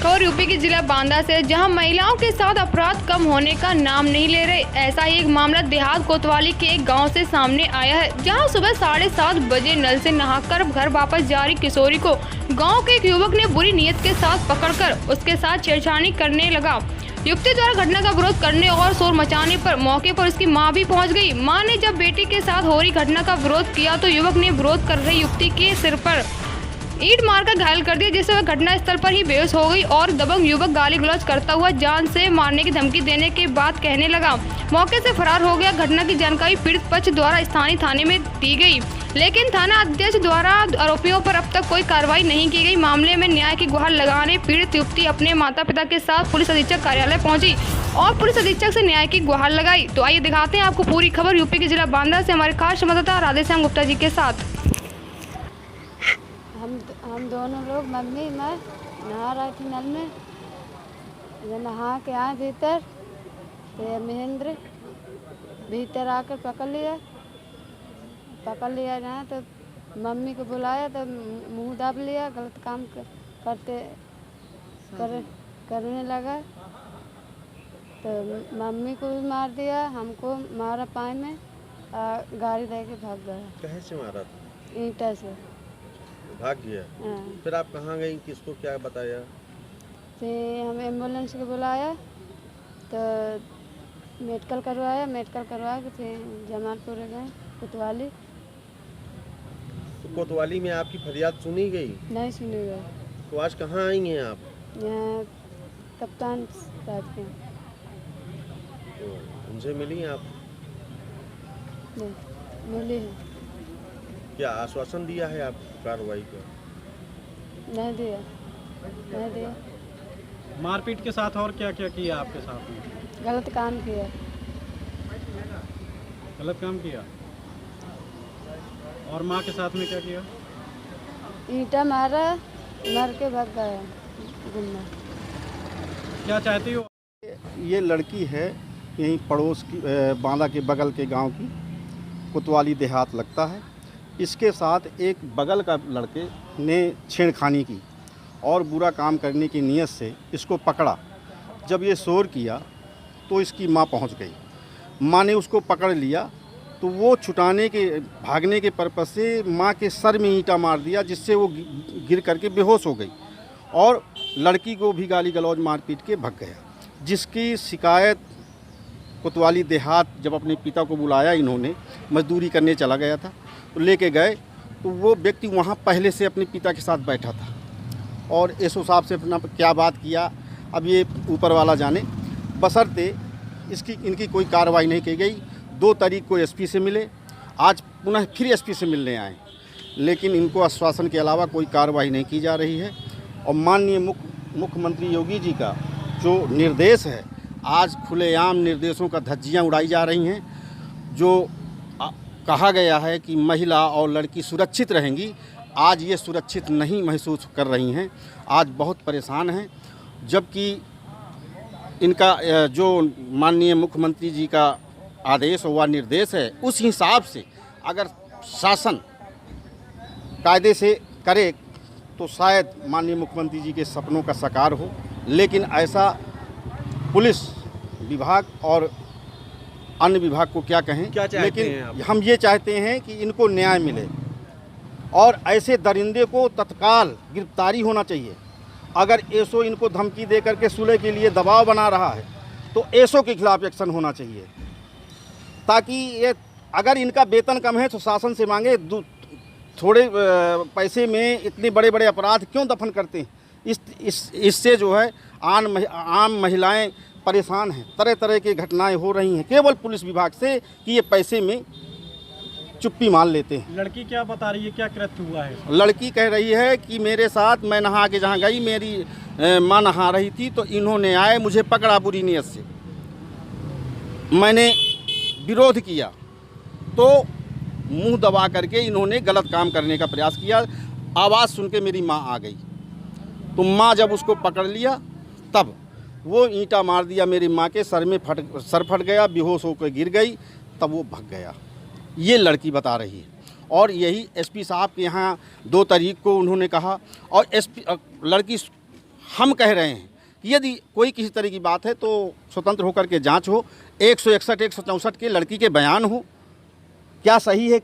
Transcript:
खबर यूपी के जिला बांदा से, जहां महिलाओं के साथ अपराध कम होने का नाम नहीं ले रहे। ऐसा ही एक मामला देहात कोतवाली के एक गांव से सामने आया है, जहां सुबह 7:30 बजे नल से नहाकर घर वापस जा रही किशोरी को गांव के एक युवक ने बुरी नीयत के साथ पकड़कर उसके साथ छेड़छाड़ी करने लगा। युवती द्वारा घटना का विरोध करने और शोर मचाने पर मौके पर उसकी मां भी पहुंच गई। मां ने जब बेटी के साथ हो रही घटना का विरोध किया तो युवक ने विरोध कर रही युवती के सिर पर ईंट मारकर घायल कर दिया, जिससे वह घटना स्थल पर ही बेहोश हो गई और दबंग युवक गाली गलौज करता हुआ जान से मारने की धमकी देने के बाद कहने लगा। मौके से फरार हो गया। घटना की जानकारी पीड़ित पक्ष द्वारा स्थानीय थाने में दी गई, लेकिन थाना अध्यक्ष द्वारा आरोपियों पर अब तक कोई कार्रवाई नहीं की गई। मामले में न्याय की गुहार लगाने पीड़ित युवती अपने माता पिता के साथ पुलिस अधीक्षक कार्यालय पहुंची और पुलिस अधीक्षक से न्याय की गुहार लगाई। तो आइए दिखाते हैं आपको पूरी खबर यूपी के जिला बांदा से हमारे खास संवाददाता राधेश्याम गुप्ता जी के साथ। हम दोनों लोग मम्मी मैं नहा रही थी नल में, जब नहा के आए भीतर तो महेंद्र भीतर आकर पकड़ लिया ना, तो मम्मी को बुलाया तो मुंह दाब लिया, गलत काम करने लगा। तो मम्मी को भी मार दिया, हमको मारा पाए में, गाड़ी लेके भाग गया। कहाँ से मारा? ईंटा से भाग गया। फिर आप कहाँ गई, किसको क्या बताया? फिर हम एम्बुलेंस को बुलाया तो मेडिकल करवा के फिर जमालपुर गए कोतवाली। तो कोतवाली में आपकी फरियाद सुनी गई? नहीं सुनी गई। तो आज कहाँ आई हैं आप? यहाँ कप्तान साहब के। तो उनसे मिली आप? नहीं मिली है। क्या आश्वासन दिया है आप कार्रवाई का? नहीं दिया। मारपीट के साथ और क्या क्या किया आपके साथ में? गलत काम किया। और माँ के साथ में क्या किया? ईंटा मारा, मर के भाग गया गुम्मा। क्या चाहती हो? ये लड़की है यहीं पड़ोस की, बांदा के बगल के गांव की, कोतवाली देहात लगता है। इसके साथ एक बगल का लड़के ने छेड़खानी की और बुरा काम करने की नीयत से इसको पकड़ा। जब ये शोर किया तो इसकी माँ पहुंच गई। माँ ने उसको पकड़ लिया तो वो भागने के पर्पज़ से माँ के सर में ईंटा मार दिया, जिससे वो गिर करके बेहोश हो गई और लड़की को भी गाली गलौज मारपीट के भाग गया। जिसकी शिकायत कोतवाली देहात जब अपने पिता को बुलाया, इन्होंने मजदूरी करने चला गया था तो लेके गए, तो वो व्यक्ति वहाँ पहले से अपने पिता के साथ बैठा था और एसओ साहब से अपना क्या बात किया अब ये ऊपर वाला जाने। बशर्ते इनकी कोई कार्रवाई नहीं की गई। 2 तारीख को एसपी से मिले, आज पुनः फिर एसपी से मिलने आए, लेकिन इनको आश्वासन के अलावा कोई कार्रवाई नहीं की जा रही है। और माननीय मुख्यमंत्री योगी जी का जो निर्देश है, आज खुलेआम निर्देशों का धज्जियाँ उड़ाई जा रही हैं। जो कहा गया है कि महिला और लड़की सुरक्षित रहेंगी, आज ये सुरक्षित नहीं महसूस कर रही हैं, आज बहुत परेशान हैं। जबकि इनका जो माननीय मुख्यमंत्री जी का आदेश व निर्देश है, उस हिसाब से अगर शासन कायदे से करे तो शायद माननीय मुख्यमंत्री जी के सपनों का साकार हो। लेकिन ऐसा पुलिस विभाग और अन्य विभाग को क्या कहें, लेकिन हम ये चाहते हैं कि इनको न्याय मिले और ऐसे दरिंदे को तत्काल गिरफ्तारी होना चाहिए। अगर एसओ इनको धमकी दे करके सुलह के लिए दबाव बना रहा है तो एसओ के खिलाफ एक्शन होना चाहिए, ताकि ये अगर इनका वेतन कम है तो शासन से मांगे। थोड़े पैसे में इतने बड़े बड़े अपराध क्यों दफन करते हैं? इससे जो है आम महिलाएं परेशान हैं। तरह तरह की घटनाएं हो रही हैं केवल पुलिस विभाग से कि ये पैसे में चुप्पी मान लेते हैं। लड़की क्या बता रही है, क्या कृत्य हुआ है? लड़की कह रही है कि मेरे साथ मैं नहा के जहाँ गई, मेरी माँ नहा रही थी तो इन्होंने आए, मुझे पकड़ा बुरी नीयत से, मैंने विरोध किया तो मुंह दबा करके इन्होंने गलत काम करने का प्रयास किया। आवाज़ सुन के मेरी माँ आ गई तो माँ जब उसको पकड़ लिया तब वो ईंटा मार दिया मेरी माँ के सर फट गया, बेहोश होकर गिर गई, तब वो भाग गया। ये लड़की बता रही है और यही एसपी साहब के यहाँ 2 तारीख को उन्होंने कहा और एसपी लड़की हम कह रहे हैं कि यदि कोई किसी तरह की बात है तो स्वतंत्र होकर के जांच हो, 161 164 के लड़की के बयान हो, क्या सही है